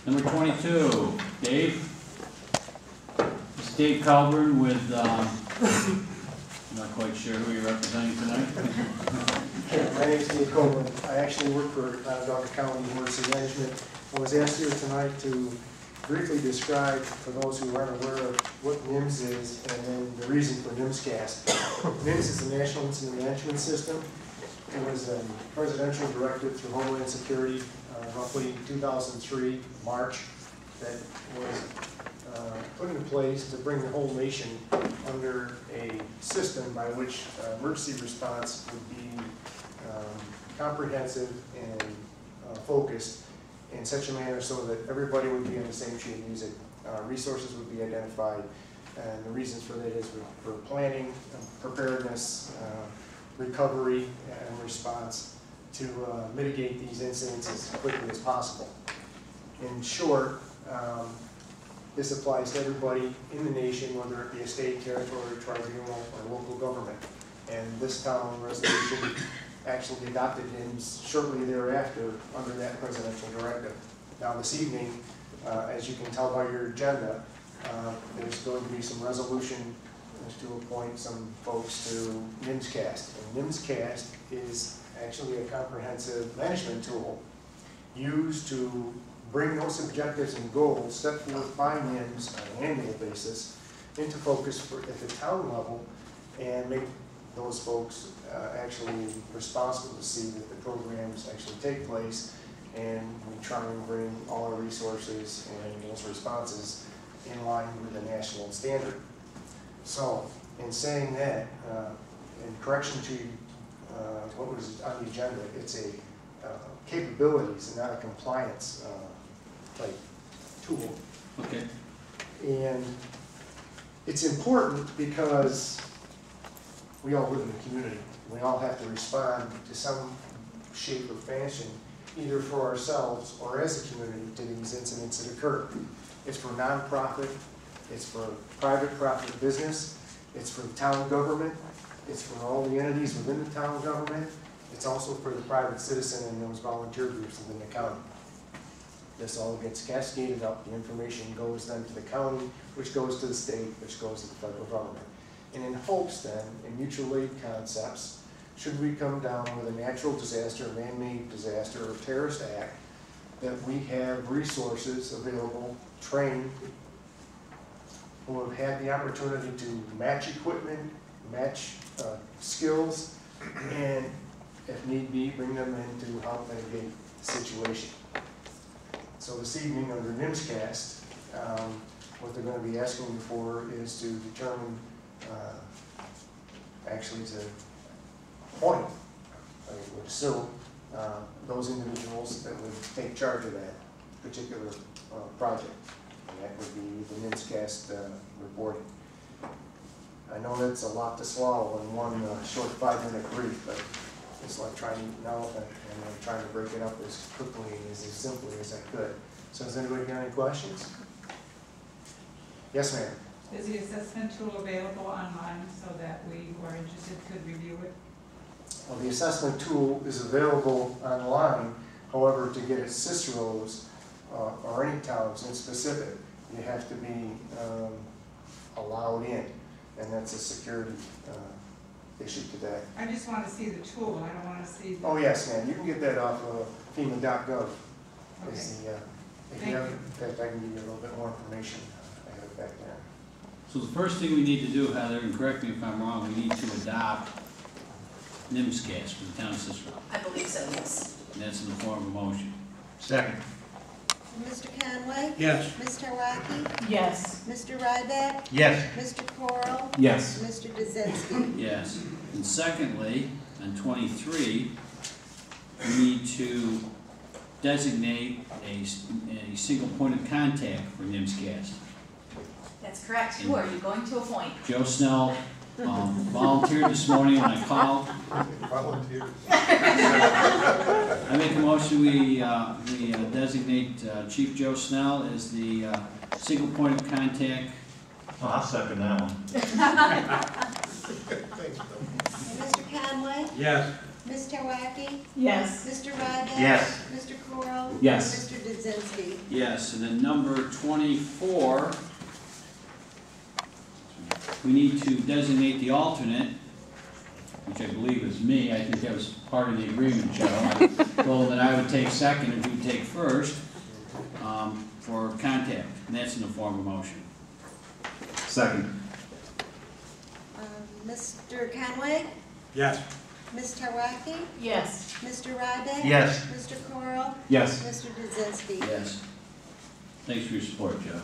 Number 22, Dave. This is Dave Calburn with, I'm not quite sure who you're representing tonight. My name is Dave Coleman. I actually work for Onondaga County Emergency Management. I was asked here tonight to briefly describe, for those who aren't aware of what NIMS is and then the reason for NIMCAST. NIMS is the National Incident Management System. It was a presidential directive through Homeland Security, roughly 2003, March, that was put into place to bring the whole nation under a system by which emergency response would be comprehensive and focused in such a manner so that everybody would be on the same sheet of music. Resources would be identified, and the reasons for that is for planning, preparedness, recovery, and response to mitigate these incidents as quickly as possible. In short, this applies to everybody in the nation, whether it be a state, territory, tribunal, or local government. And this town resolution actually adopted NIMS shortly thereafter under that presidential directive. Now this evening, as you can tell by your agenda, there's going to be some resolution to appoint some folks to NIMCAST. And NIMCAST is actually a comprehensive management tool used to bring those objectives and goals set forth by NIMS on an annual basis into focus at the town level and make those folks actually responsible to see that the programs actually take place, and we try and bring all our resources and those responses in line with the national standard. So, in saying that, in correction to what was on the agenda, it's a capabilities and not a compliance type tool. Okay. And it's important because we all live in a community. We all have to respond to some shape or fashion, either for ourselves or as a community, to these incidents that occur. It's for nonprofit, it's for private profit business, it's for the town government, it's for all the entities within the town government, it's also for the private citizen and those volunteer groups within the county. This all gets cascaded up, the information goes then to the county, which goes to the state, which goes to the federal government. And in hopes then, in mutual aid concepts, should we come down with a natural disaster, man-made disaster, or terrorist act, that we have resources available, trained, who have had the opportunity to match equipment, match skills, and if need be, bring them in to help mitigate the situation. So this evening under NIMCAST, what they're going to be asking for is to determine, actually to appoint, I would assume, those individuals that would take charge of that particular project. And that would be the NIMCAST reporting. I know that's a lot to swallow in one short 5-minute brief, but it's like trying to eat an elephant, and I'm trying to break it up as quickly and as simply as I could. So has anybody got any questions? Yes, ma'am. Is the assessment tool available online so that we who are interested could review it? Well, the assessment tool is available online. However, to get at Cicero's or any towns in specific, you have to be allowed in, and that's a security issue to that. I just want to see the tool. I don't want to see the... Oh, yes, ma'am. You can get that off of FEMA.gov. Okay. In fact, I can give you a little bit more information. I have it back there. So the first thing we need to do, Heather, and correct me if I'm wrong, we need to adopt NIMCAST for the town of Cicero. I believe so, yes. And that's in the form of a motion. Second. Mr. Conway? Yes. Ms. Tarwaki? Yes. Mr. Ryback? Yes. Mr. Corral? Yes. Mr. Dzezinski? Yes. And secondly, on 23, we need to designate a single point of contact for NIMCAST. That's correct. Who are you going to appoint? Joe Snell volunteered this morning when I called. Volunteer. I make a motion we designate Chief Joe Snell as the single point of contact. Oh, I'll second that one. Mr. Conway? Yes. Ms. Tawaki? Yes. Mr. Ryback? Yes. Mr. Corl? Yes. Mr. Dzinski? Yes, and then number 24, we need to designate the alternate, which I believe is me. I think that was part of the agreement, Joe. I told him that I would take second and you'd take first for contact, and that's in the form of motion. Second. Mr. Conway? Yes. Ms. Tawaki? Yes. Mr. Ryback? Yes. Mr. Corl? Yes. Mr. Dzinski? Yes. Thanks for your support, Joe.